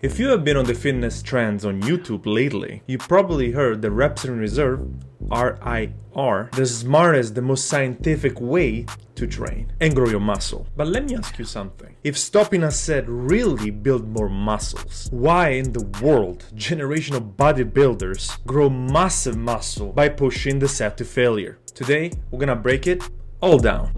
If you have been on the fitness trends on YouTube lately, you probably heard the reps in reserve, RIR, the smartest, the most scientific way to train and grow your muscle. But let me ask you something. If stopping a set really build more muscles, why in the world generational bodybuilders grow massive muscle by pushing the set to failure? Today, we're gonna break it all down.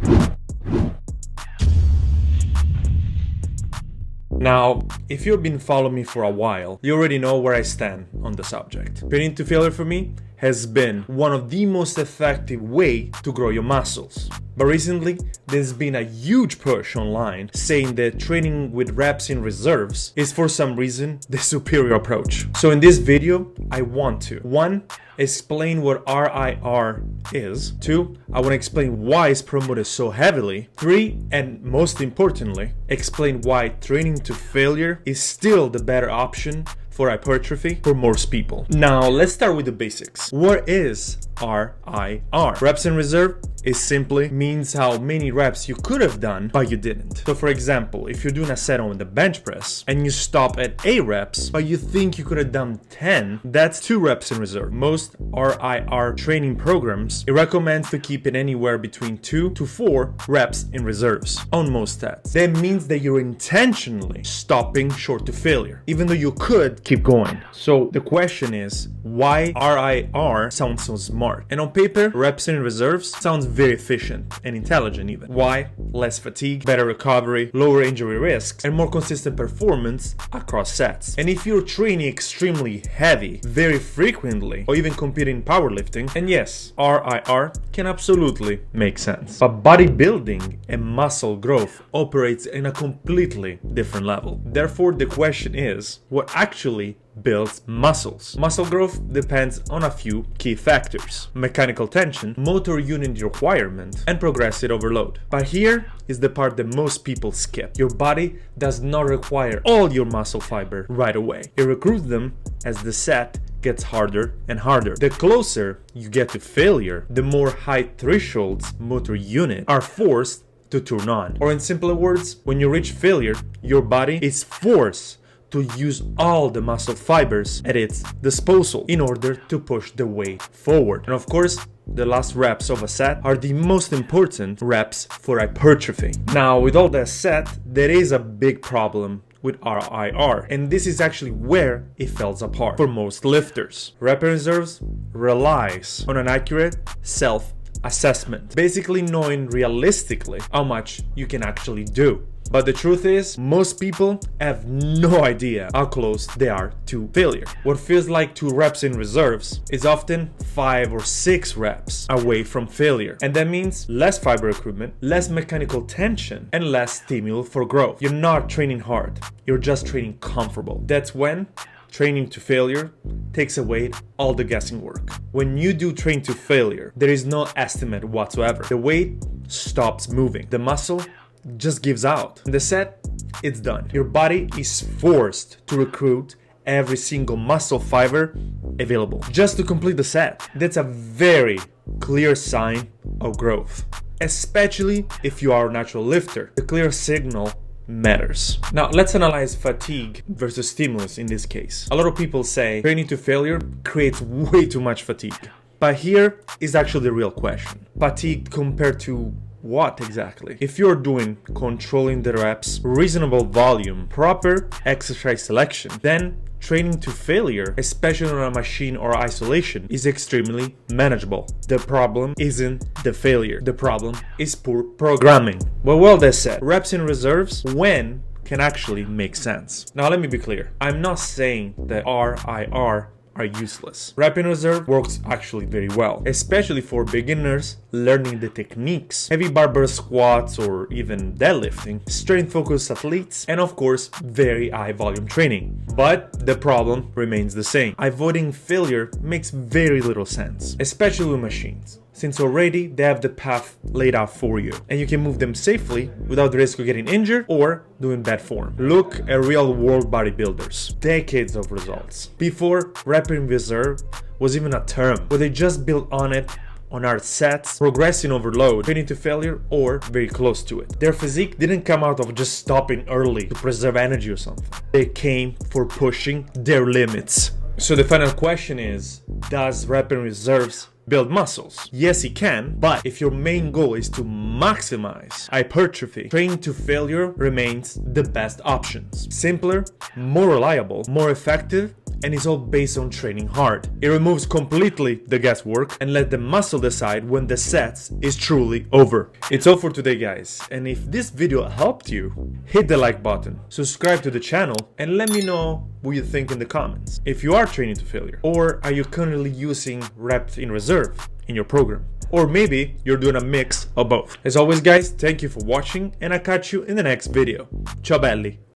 Now, if you've been following me for a while, you already know where I stand on the subject. Training to failure for me has been one of the most effective way to grow your muscles. But recently, there's been a huge push online saying that training with reps in reserves is for some reason the superior approach. So in this video, I want to 1. Explain what RIR is. 2. I want to explain why it's promoted so heavily. 3. And most importantly, explain why training to failure is still the better option for hypertrophy for most people. Now, let's start with the basics. What is RIR? Reps in reserve is simply means how many reps you could have done, but you didn't. So for example, if you're doing a set on the bench press and you stop at 8 reps, but you think you could have done 10, that's 2 reps in reserve. Most RIR training programs, it recommends to keep it anywhere between 2 to 4 reps in reserves on most sets. That means that you're intentionally stopping short to failure, even though you could keep going. So the question is, why RIR sounds so smart? And on paper, reps in reserves sounds very efficient and intelligent even. Why? Less fatigue, better recovery, lower injury risks, and more consistent performance across sets. And if you're training extremely heavy, very frequently, or even competing in powerlifting, and yes, RIR can absolutely make sense. But bodybuilding and muscle growth operates in a completely different level. Therefore, the question is, what actually builds muscles? Muscle growth depends on a few key factors: mechanical tension, motor unit requirement, and progressive overload. But here is the part that most people skip. Your body does not require all your muscle fiber right away. It recruits them as the set gets harder and harder. The closer you get to failure, the more high thresholds motor unit are forced to turn on. Or in simpler words, when you reach failure, your body is forced to use all the muscle fibers at its disposal in order to push the weight forward. And of course, the last reps of a set are the most important reps for hypertrophy. Now, with all that said, there is a big problem with RIR, and this is actually where it falls apart for most lifters. Rep in reserves relies on an accurate self-assessment, basically knowing realistically how much you can actually do. But the truth is, most people have no idea how close they are to failure. What feels like 2 reps in reserves is often 5 or 6 reps away from failure. And that means less fiber recruitment, less mechanical tension, and less stimulus for growth. You're not training hard, you're just training comfortable. That's when training to failure takes away all the guessing work. When you do train to failure, there is no estimate whatsoever. The weight stops moving. The muscle just gives out. In the set, it's done. Your body is forced to recruit every single muscle fiber available just to complete the set. That's a very clear sign of growth, especially if you are a natural lifter. The clear signal matters. Now, let's analyze fatigue versus stimulus in this case. A lot of people say training to failure creates way too much fatigue. But here is actually the real question. Fatigue compared to what exactly? If you're doing controlling the reps, reasonable volume, proper exercise selection, then training to failure, especially on a machine or isolation, is extremely manageable. The problem isn't the failure. The problem is poor programming. Well, that said, reps in reserves when can actually make sense. Now, let me be clear. I'm not saying that RIR are useless. Rep in reserve works actually very well, especially for beginners learning the techniques, heavy barbell squats or even deadlifting, strength focused athletes, and of course, very high volume training. But the problem remains the same. Avoiding failure makes very little sense, especially with machines, since already they have the path laid out for you and you can move them safely without the risk of getting injured or doing bad form. Look at real world bodybuilders, decades of results. Before rep in reserve was even a term, where they just built on it on hard sets, progressing overload, training to failure, or very close to it. Their physique didn't come out of just stopping early to preserve energy or something. They came for pushing their limits. So the final question is, does repping reserves build muscles? Yes, it can, but if your main goal is to maximize hypertrophy, training to failure remains the best option. Simpler, more reliable, more effective, and is all based on training hard. It removes completely the guesswork and let the muscle decide when the sets is truly over. It's all for today, guys, and if this video helped you, hit the like button, subscribe to the channel, and let me know what you think in the comments. If you are training to failure, or are you currently using reps in reserve in your program? Or maybe you're doing a mix of both. As always, guys, thank you for watching, and I'll catch you in the next video. Ciao belli!